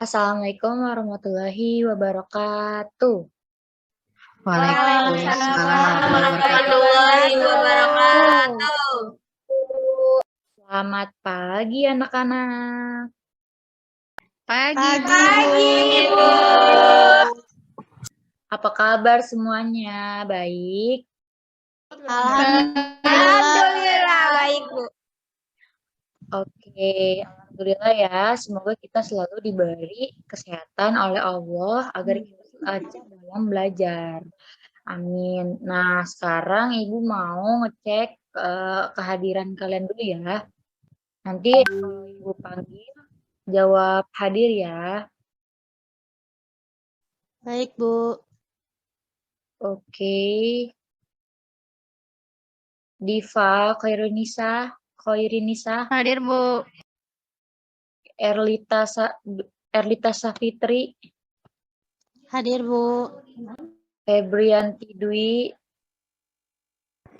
Assalamualaikum warahmatullahi wabarakatuh. Waalaikumsalam warahmatullahi wabarakatuh. Selamat pagi anak-anak. Pagi, Ibu. Apa kabar semuanya? Baik? Alhamdulillah baik, Bu. Oke, alhamdulillah ya. Semoga kita selalu diberi kesehatan oleh Allah agar kita lancar dalam belajar. Amin. Nah, sekarang Ibu mau ngecek kehadiran kalian dulu ya. Nanti kalau Ibu panggil, jawab hadir ya. Baik, Bu. Oke. Diva, Khairinisa, Hadir, Bu. Erlita Safitri, Hadir, Bu. Febrianti Dwi,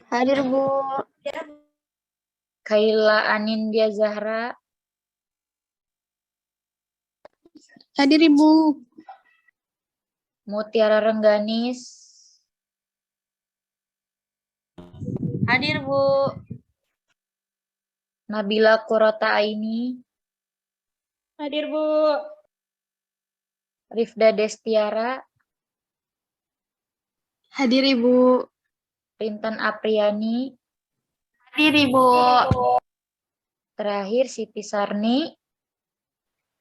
Hadir, Bu. Kaila Anindya Zahra, Hadir, Ibu. Mutiara Rengganis, Hadir, Bu. Nabila Qurrata Aini, Hadir, Bu. Rifda Destiara, Hadir, Ibu. Rintan Apriani, Hadir, Ibu. terakhir Siti Sarni.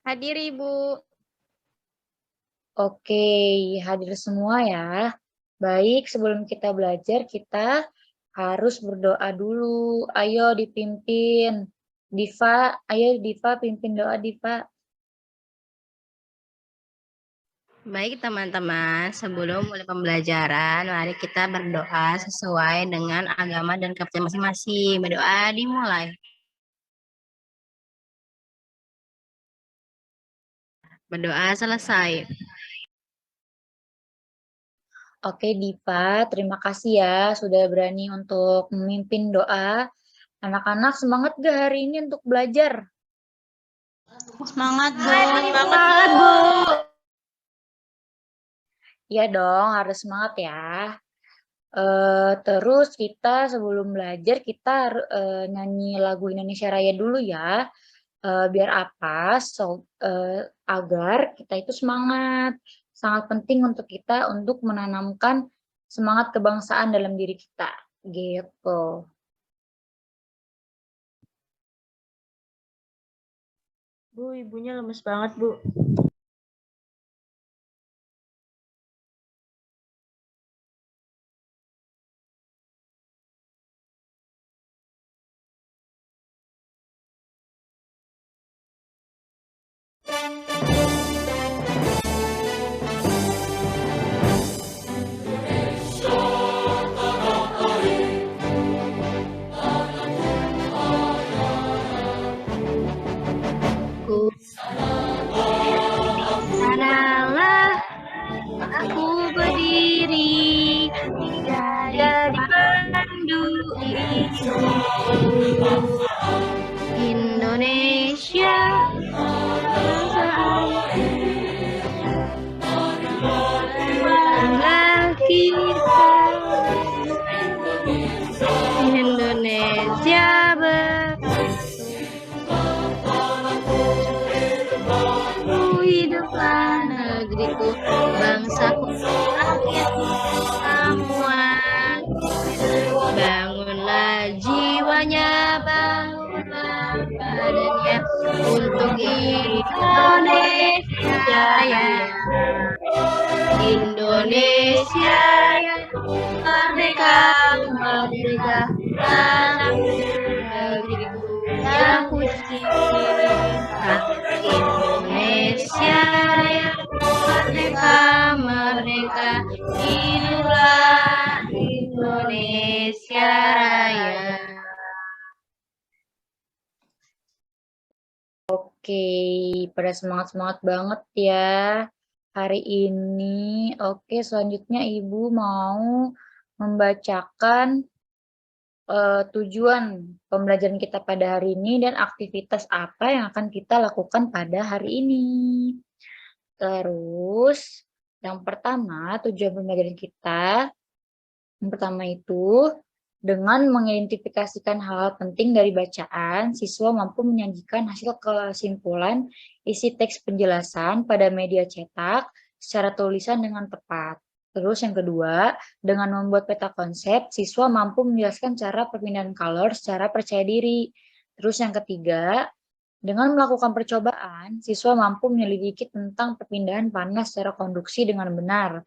Hadir, Ibu. Oke, hadir semua ya. Baik, sebelum kita belajar, kita harus berdoa dulu. Ayo dipimpin. Diva, ayo Diva pimpin doa Diva. Baik, teman-teman. Sebelum mulai pembelajaran, mari kita berdoa sesuai dengan agama dan kepercayaan masing-masing. Berdoa dimulai. Berdoa selesai. Oke Diva, terima kasih ya sudah berani untuk memimpin doa. Anak-anak semangat gak hari ini untuk belajar? Semangat, Bu. Semangat, Bu. Iya dong, harus semangat ya. Terus kita sebelum belajar kita nyanyi lagu Indonesia Raya dulu ya. Biar apa? Agar kita itu semangat. Sangat penting untuk kita untuk menanamkan semangat kebangsaan dalam diri kita. Gitu. Bu, ibunya lemes banget, Bu. Sanalah aku berdiri jadi pandu Indonesia bangga kita Indonesia hiduplah negeriku, bangsaku, rakyatku semua. Bangunlah jiwanya, bangunlah badannya untuk Indonesia ya. Indonesia ya, merdeka, merdeka, tanah negeriku yang ku cinta. Indonesia Raya, merdeka, merdeka, hiduplah Indonesia Raya. Oke, pada semangat-semangat banget ya hari ini. Oke, selanjutnya Ibu mau membacakan tujuan pembelajaran kita pada hari ini dan aktivitas apa yang akan kita lakukan pada hari ini. Terus, yang pertama, tujuan pembelajaran kita, yang pertama itu, dengan mengidentifikasikan hal penting dari bacaan, siswa mampu menyajikan hasil kesimpulan isi teks penjelasan pada media cetak secara tulisan dengan tepat. Terus yang kedua, dengan membuat peta konsep, siswa mampu menjelaskan cara perpindahan color secara percaya diri. Terus yang ketiga, dengan melakukan percobaan, siswa mampu menyelidiki tentang perpindahan panas secara konduksi dengan benar.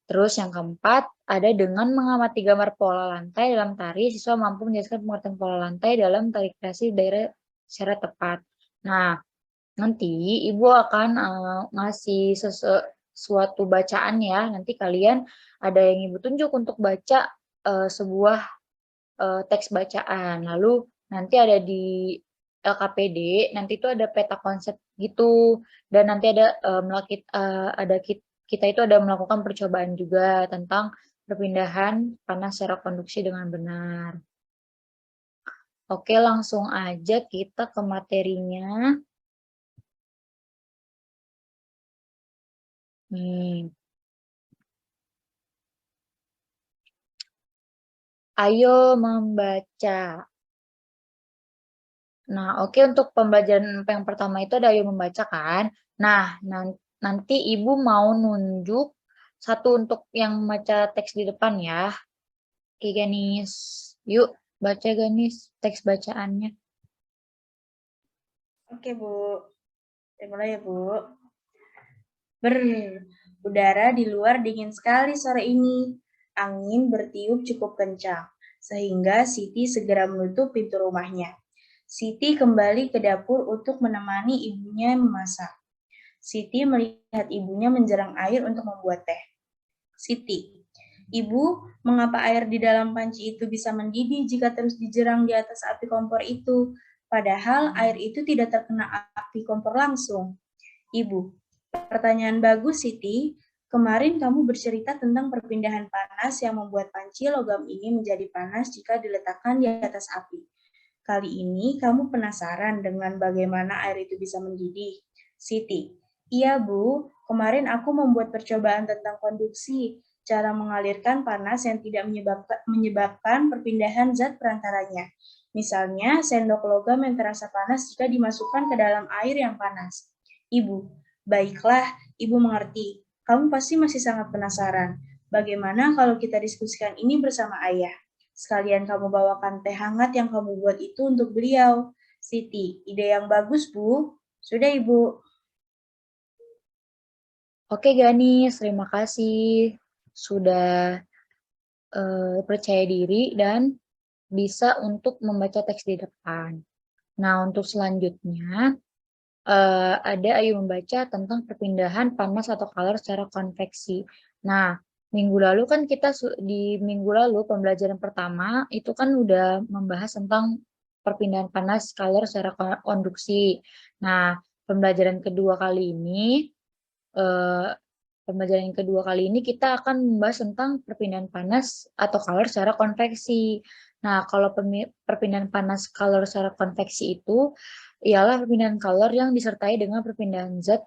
Terus yang keempat, ada dengan mengamati gambar pola lantai dalam tari, siswa mampu menjelaskan pengertian pola lantai dalam tari kreasi daerah secara tepat. Nah, nanti Ibu akan ngasih suatu bacaan ya. Nanti kalian ada yang Ibu tunjuk untuk baca sebuah teks bacaan. Lalu nanti ada di LKPD, nanti itu ada peta konsep gitu. Dan nanti ada kita itu ada melakukan percobaan juga tentang perpindahan panas secara konduksi dengan benar. Oke, langsung aja kita ke materinya. Nih. Ayo membaca. Nah, oke, untuk pembelajaran yang pertama itu ada ayo membaca kan. Nah, nanti Ibu mau nunjuk satu untuk yang baca teks di depan ya. Oke, Ganis. Yuk, baca Ganis teks bacaannya. Oke, Bu. Saya mulai ya, Bu. Udara di luar dingin sekali sore ini. Angin bertiup cukup kencang, sehingga Siti segera menutup pintu rumahnya. Siti kembali ke dapur untuk menemani ibunya memasak. Siti melihat ibunya menjerang air untuk membuat teh. Siti, Ibu, mengapa air di dalam panci itu bisa mendidih jika terus dijerang di atas api kompor itu? Padahal air itu tidak terkena api kompor langsung. Ibu, pertanyaan bagus, Siti. Kemarin kamu bercerita tentang perpindahan panas yang membuat panci logam ini menjadi panas jika diletakkan di atas api. Kali ini kamu penasaran dengan bagaimana air itu bisa mendidih. Siti, iya Bu, kemarin aku membuat percobaan tentang konduksi, cara mengalirkan panas yang tidak menyebabkan perpindahan zat perantaranya. Misalnya, sendok logam yang terasa panas jika dimasukkan ke dalam air yang panas. Ibu, baiklah, Ibu mengerti. Kamu pasti masih sangat penasaran. Bagaimana kalau kita diskusikan ini bersama ayah? Sekalian kamu bawakan teh hangat yang kamu buat itu untuk beliau. Siti, ide yang bagus, Bu. Sudah, Ibu. Oke, Ganis. Terima kasih sudah percaya diri dan bisa untuk membaca teks di depan. Nah, untuk selanjutnya, ada ayo membaca tentang perpindahan panas atau kalor secara konveksi. Nah, minggu lalu kan di minggu lalu pembelajaran pertama itu kan udah membahas tentang perpindahan panas kalor secara konduksi. Nah, pembelajaran kedua kali ini kita akan membahas tentang perpindahan panas atau kalor secara konveksi. Nah, kalau perpindahan panas kalor secara konveksi itu ialah perpindahan kalor yang disertai dengan perpindahan zat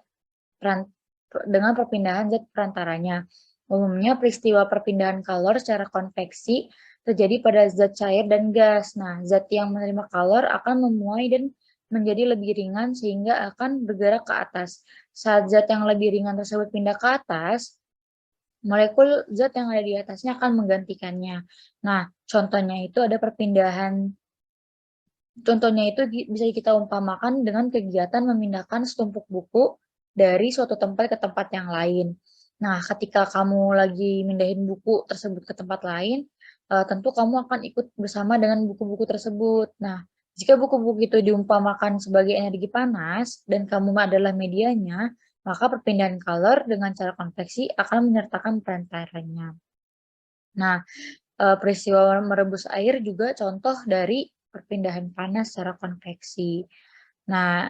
perantaranya. Umumnya peristiwa perpindahan kalor secara konveksi terjadi pada zat cair dan gas. Nah, zat yang menerima kalor akan memuai dan menjadi lebih ringan sehingga akan bergerak ke atas. Saat zat yang lebih ringan tersebut pindah ke atas, molekul zat yang ada di atasnya akan menggantikannya. Nah, contohnya itu bisa kita umpamakan dengan kegiatan memindahkan setumpuk buku dari suatu tempat ke tempat yang lain. Nah, ketika kamu lagi mindahin buku tersebut ke tempat lain, tentu kamu akan ikut bersama dengan buku-buku tersebut. Nah, jika buku-buku itu diumpamakan sebagai energi panas dan kamu adalah medianya, maka perpindahan kalor dengan cara konveksi akan menyertakan perantaranya. Nah, peristiwa merebus air juga contoh dari perpindahan panas secara konveksi. Nah,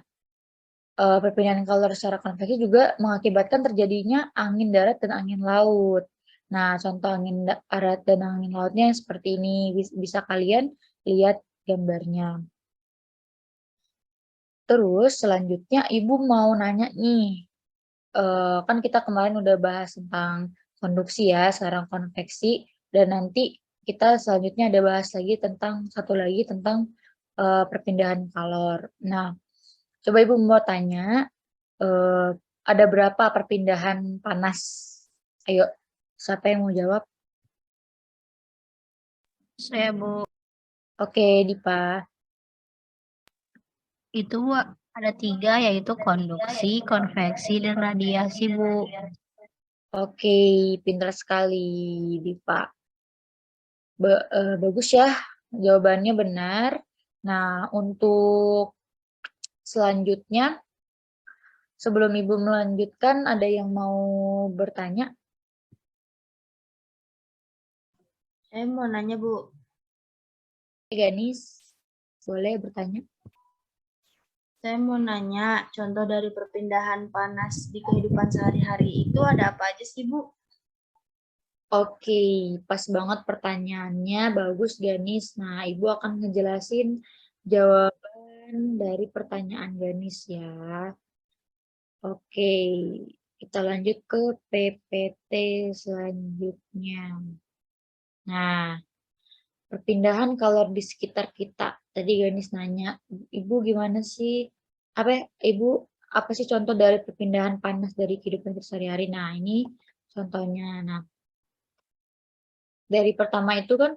perpindahan kalor secara konveksi juga mengakibatkan terjadinya angin darat dan angin laut. Nah, contoh angin darat dan angin lautnya seperti ini. Bisa kalian lihat gambarnya. Terus selanjutnya Ibu mau nanya nih, kan kita kemarin udah bahas tentang konduksi ya, sekarang konveksi, dan nanti kita selanjutnya ada bahas lagi tentang satu lagi tentang perpindahan kalor. Nah, coba Ibu mau tanya, ada berapa perpindahan panas? Ayo, siapa yang mau jawab? Saya Bu, Oke, Dipa. itu Bu, ada 3 yaitu konduksi, konveksi, dan radiasi Bu. Oke, pintar sekali, Dipa. Bagus ya, jawabannya benar. Nah, untuk selanjutnya, sebelum Ibu melanjutkan, ada yang mau bertanya? Saya mau nanya, Bu. Ganis, boleh bertanya? Saya mau nanya, contoh dari perpindahan panas di kehidupan sehari-hari itu ada apa aja sih, Bu? Oke, pas banget pertanyaannya, bagus Ganis. Nah, Ibu akan ngejelasin jawaban dari pertanyaan Ganis ya. Oke, kita lanjut ke PPT selanjutnya. Nah, perpindahan kalor di sekitar kita. Tadi Ganis nanya, Ibu gimana sih? Ibu, apa sih contoh dari perpindahan panas dari kehidupan sehari-hari? Nah, ini contohnya. Nah, dari pertama itu kan,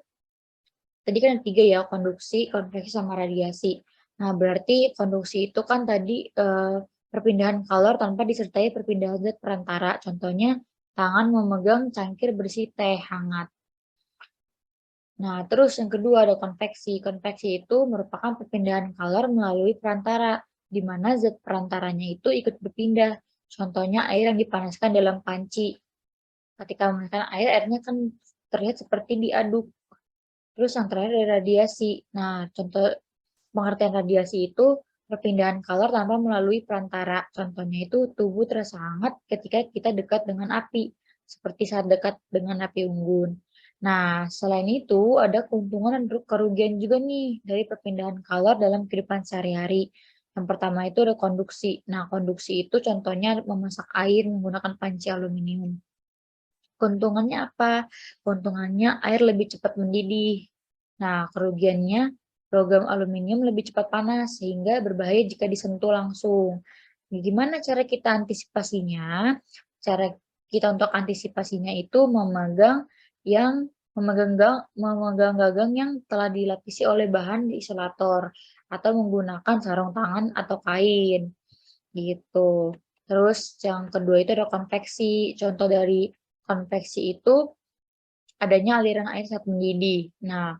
tadi kan ada 3 ya, konduksi, konveksi, sama radiasi. Nah, berarti konduksi itu kan tadi perpindahan kalor tanpa disertai perpindahan zat perantara. Contohnya, tangan memegang cangkir berisi teh hangat. Nah, terus yang kedua ada konveksi. Konveksi itu merupakan perpindahan kalor melalui perantara, di mana zat perantaranya itu ikut berpindah. Contohnya air yang dipanaskan dalam panci. Ketika memanaskan air, airnya kan terlihat seperti diaduk. Terus yang terakhir ada radiasi. Nah, contoh pengertian radiasi itu perpindahan kalor tanpa melalui perantara. Contohnya itu tubuh terasa hangat ketika kita dekat dengan api, seperti saat dekat dengan api unggun. Nah, selain itu ada keuntungan dan kerugian juga nih dari perpindahan kalor dalam kehidupan sehari-hari. Yang pertama itu ada konduksi. Nah, konduksi itu contohnya memasak air menggunakan panci aluminium. Keuntungannya apa? Keuntungannya air lebih cepat mendidih. Nah, kerugiannya logam aluminium lebih cepat panas sehingga berbahaya jika disentuh langsung. Gimana cara kita antisipasinya? Cara kita untuk antisipasinya itu memegang gagang yang telah dilapisi oleh bahan isolator atau menggunakan sarung tangan atau kain gitu. Terus yang kedua itu ada konveksi. Contoh dari konveksi itu adanya aliran air saat mendidih. Nah,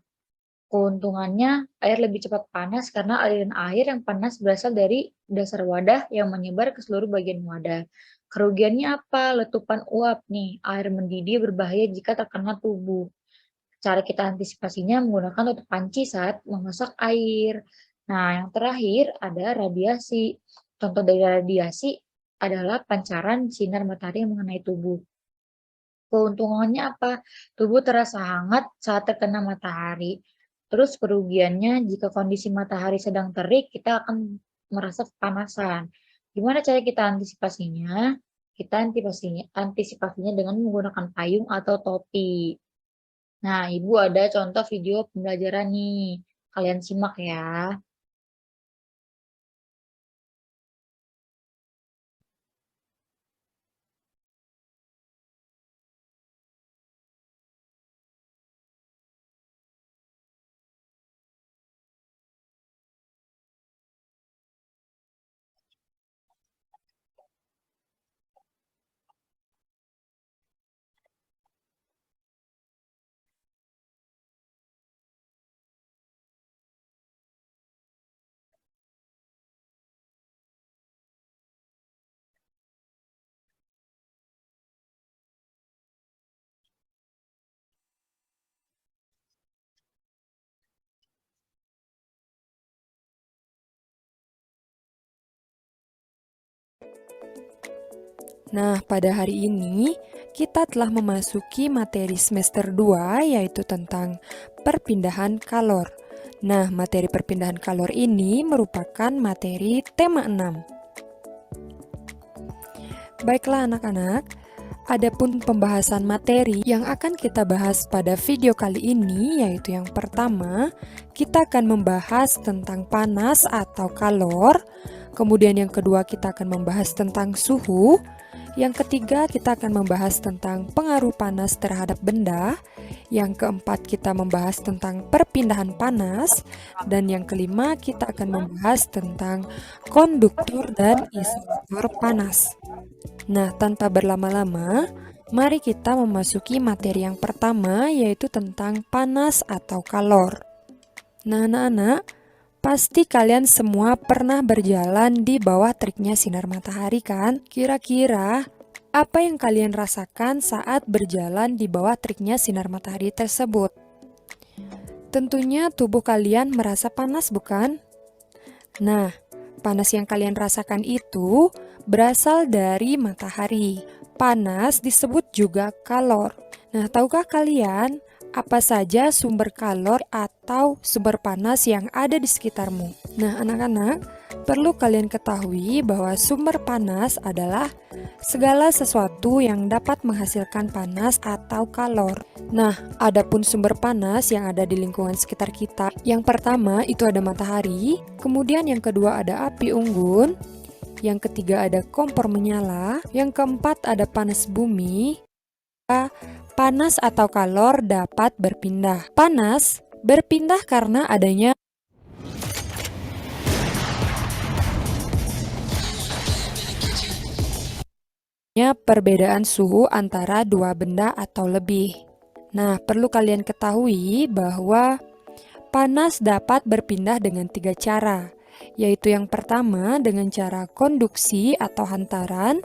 keuntungannya air lebih cepat panas karena aliran air yang panas berasal dari dasar wadah yang menyebar ke seluruh bagian wadah. Kerugiannya apa? Letupan uap nih. Air mendidih berbahaya jika terkena tubuh. Cara kita antisipasinya menggunakan tutup panci saat memasak air. Nah, yang terakhir ada radiasi. Contoh dari radiasi adalah pancaran sinar matahari yang mengenai tubuh. Keuntungannya apa? Tubuh terasa hangat saat terkena matahari. Terus kerugiannya jika kondisi matahari sedang terik, kita akan merasa kepanasan. Gimana cara kita antisipasinya? Kita antisipasinya dengan menggunakan payung atau topi. Nah, Ibu ada contoh video pembelajaran nih. Kalian simak ya. Nah, pada hari ini kita telah memasuki materi semester 2 yaitu tentang perpindahan kalor. Nah, materi perpindahan kalor ini merupakan materi tema 6. Baiklah anak-anak, adapun pembahasan materi yang akan kita bahas pada video kali ini yaitu yang pertama, kita akan membahas tentang panas atau kalor. Kemudian yang kedua kita akan membahas tentang suhu. Yang ketiga kita akan membahas tentang pengaruh panas terhadap benda. Yang keempat kita membahas tentang perpindahan panas. Dan yang kelima kita akan membahas tentang konduktor dan isolator panas. Nah, tanpa berlama-lama, mari kita memasuki materi yang pertama yaitu tentang panas atau kalor. Nah, anak-anak, pasti kalian semua pernah berjalan di bawah teriknya sinar matahari kan? Kira-kira apa yang kalian rasakan saat berjalan di bawah teriknya sinar matahari tersebut? Tentunya tubuh kalian merasa panas bukan? Nah, panas yang kalian rasakan itu berasal dari matahari. Panas disebut juga kalor. Nah, tahukah kalian apa saja sumber kalor atau sumber panas yang ada di sekitarmu? Nah, anak-anak, perlu kalian ketahui bahwa sumber panas adalah segala sesuatu yang dapat menghasilkan panas atau kalor. Nah, adapun sumber panas yang ada di lingkungan sekitar kita, yang pertama itu ada matahari, kemudian yang kedua ada api unggun, yang ketiga ada kompor menyala, yang keempat ada panas bumi. Panas atau kalor dapat berpindah. Panas berpindah karena adanya perbedaan suhu antara dua benda atau lebih. Nah, perlu kalian ketahui bahwa panas dapat berpindah dengan 3 cara, yaitu yang pertama dengan cara konduksi atau hantaran,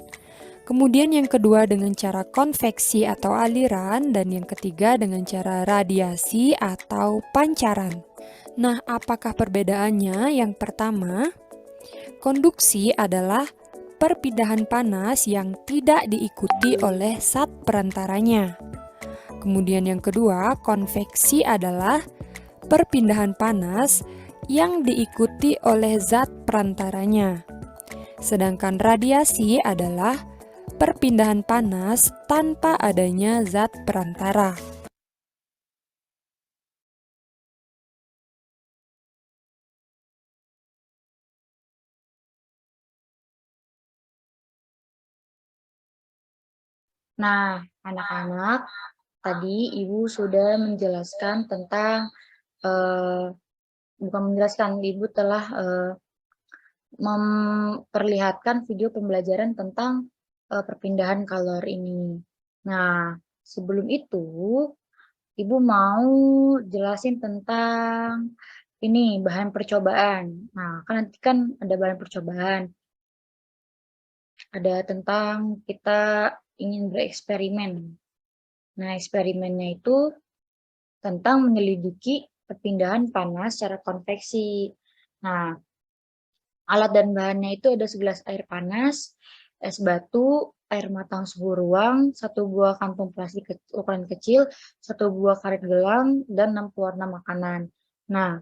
kemudian yang kedua dengan cara konveksi atau aliran, dan yang ketiga dengan cara radiasi atau pancaran. Nah, apakah perbedaannya? Yang pertama, konduksi adalah perpindahan panas yang tidak diikuti oleh zat perantaranya. Kemudian yang kedua, konveksi adalah perpindahan panas yang diikuti oleh zat perantaranya. Sedangkan radiasi adalah perpindahan panas tanpa adanya zat perantara. Nah, anak-anak, tadi Ibu sudah menjelaskan tentang, bukan menjelaskan, Ibu telah memperlihatkan video pembelajaran tentang perpindahan kalor ini. Nah, sebelum itu, Ibu mau jelasin tentang ini, bahan percobaan. Nah, kan nanti kan ada bahan percobaan. Ada tentang kita ingin bereksperimen. Nah, eksperimennya itu tentang menyelidiki perpindahan panas secara konveksi. Nah, alat dan bahannya itu ada segelas air panas, es batu, air matang suhu ruang, 1 buah kantung plastik ukuran kecil, 1 buah karet gelang, dan 6 pewarna makanan. Nah,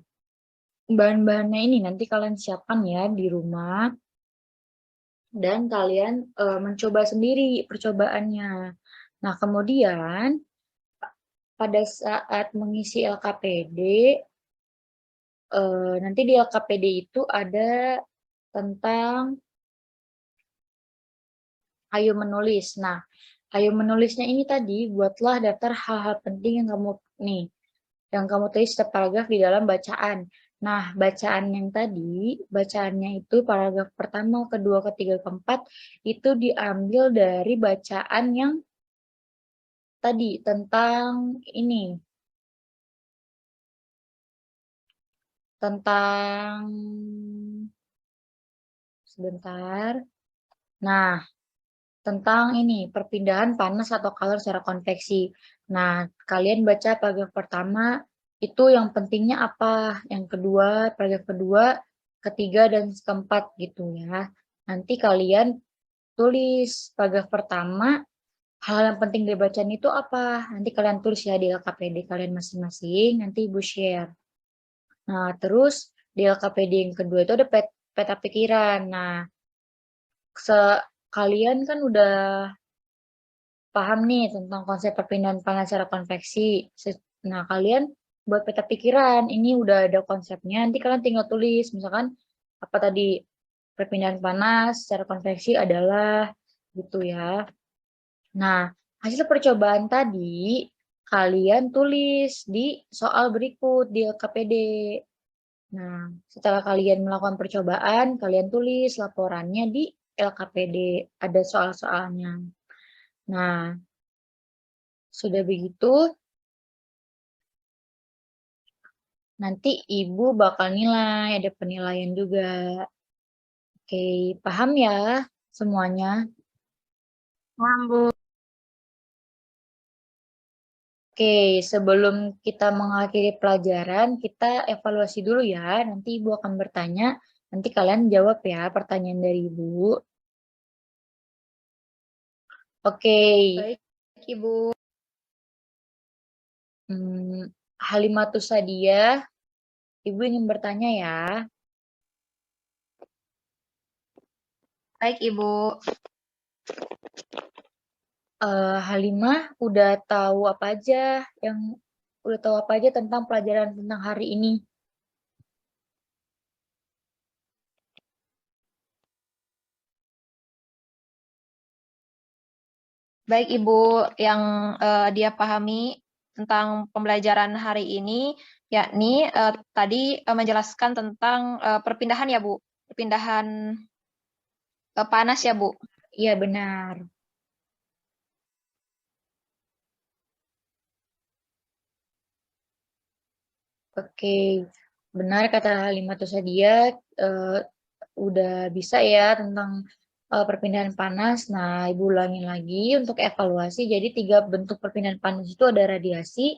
bahan-bahannya ini nanti kalian siapkan ya di rumah, dan kalian mencoba sendiri percobaannya. Nah, kemudian pada saat mengisi LKPD, nanti di LKPD itu ada tentang ayo menulis. Nah, ayo menulisnya ini tadi buatlah daftar hal-hal penting yang kamu tulis setiap paragraf di dalam bacaan. Nah, bacaan yang tadi, bacaannya itu paragraf pertama, kedua, ketiga, keempat, itu diambil dari bacaan yang tadi, tentang ini. Tentang, sebentar. Nah, tentang ini, perpindahan panas atau kalor secara konveksi. Nah, kalian baca paragraf pertama, itu yang pentingnya apa, yang kedua, paragraf kedua, ketiga, dan keempat gitu ya. Nanti kalian tulis paragraf pertama, hal yang penting dari bacaan itu apa, nanti kalian tulis ya di LKPD kalian masing-masing, nanti Ibu share. Nah, terus di LKPD yang kedua itu ada peta pikiran. Nah, kalian kan udah paham nih tentang konsep perpindahan panas secara konveksi. Nah, kalian buat peta pikiran, ini udah ada konsepnya, nanti kalian tinggal tulis, misalkan apa tadi, perpindahan panas secara konveksi adalah gitu ya. Nah, hasil percobaan tadi kalian tulis di soal berikut di LKPD. Nah, setelah kalian melakukan percobaan, kalian tulis laporannya di LKPD. Ada soal-soalnya. Nah, sudah begitu, nanti ibu bakal nilai, ada penilaian juga. Oke, paham ya semuanya? Paham, Bu. Oke, sebelum kita mengakhiri pelajaran, kita evaluasi dulu ya. Nanti ibu akan bertanya, nanti kalian jawab ya pertanyaan dari ibu. Oke. Baik, Ibu. Halimatus Sadia, ibu ingin bertanya ya. Baik, Ibu. Halimah udah tahu apa aja tentang pelajaran tentang hari ini? Baik, Ibu, yang dia pahami tentang pembelajaran hari ini, yakni tadi menjelaskan tentang perpindahan ya, Bu. Perpindahan panas ya, Bu. Iya, benar. Oke, benar kata Halimatus Sadia, udah bisa ya tentang perpindahan panas. Nah, ibu ulangin lagi untuk evaluasi. Jadi 3 bentuk perpindahan panas itu ada radiasi,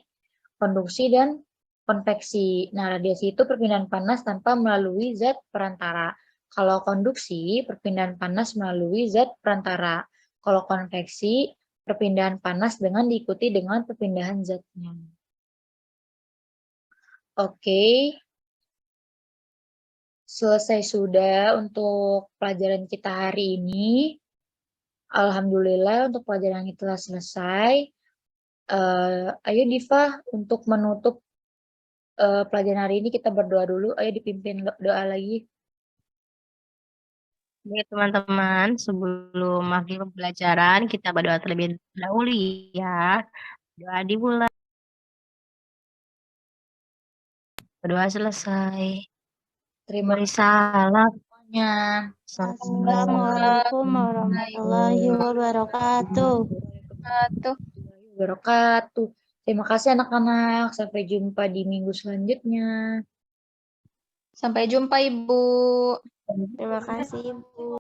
konduksi, dan konveksi. Nah, radiasi itu perpindahan panas tanpa melalui zat perantara. Kalau konduksi, perpindahan panas melalui zat perantara. Kalau konveksi, perpindahan panas dengan diikuti dengan perpindahan zatnya. Oke. Selesai sudah untuk pelajaran kita hari ini. Alhamdulillah untuk pelajaran kita telah selesai. Ayo Diva, untuk menutup pelajaran hari ini kita berdoa dulu. Ayo dipimpin doa lagi. Baik, teman-teman, sebelum akhir pembelajaran, kita berdoa terlebih dahulu ya. Doa dimulai. Berdoa selesai. Terima Beri salam. semuanya. Assalamualaikum warahmatullahi wabarakatuh. Wabarakatuh. Terima kasih anak-anak. Sampai jumpa di minggu selanjutnya. Sampai jumpa, Ibu. Terima kasih, Ibu.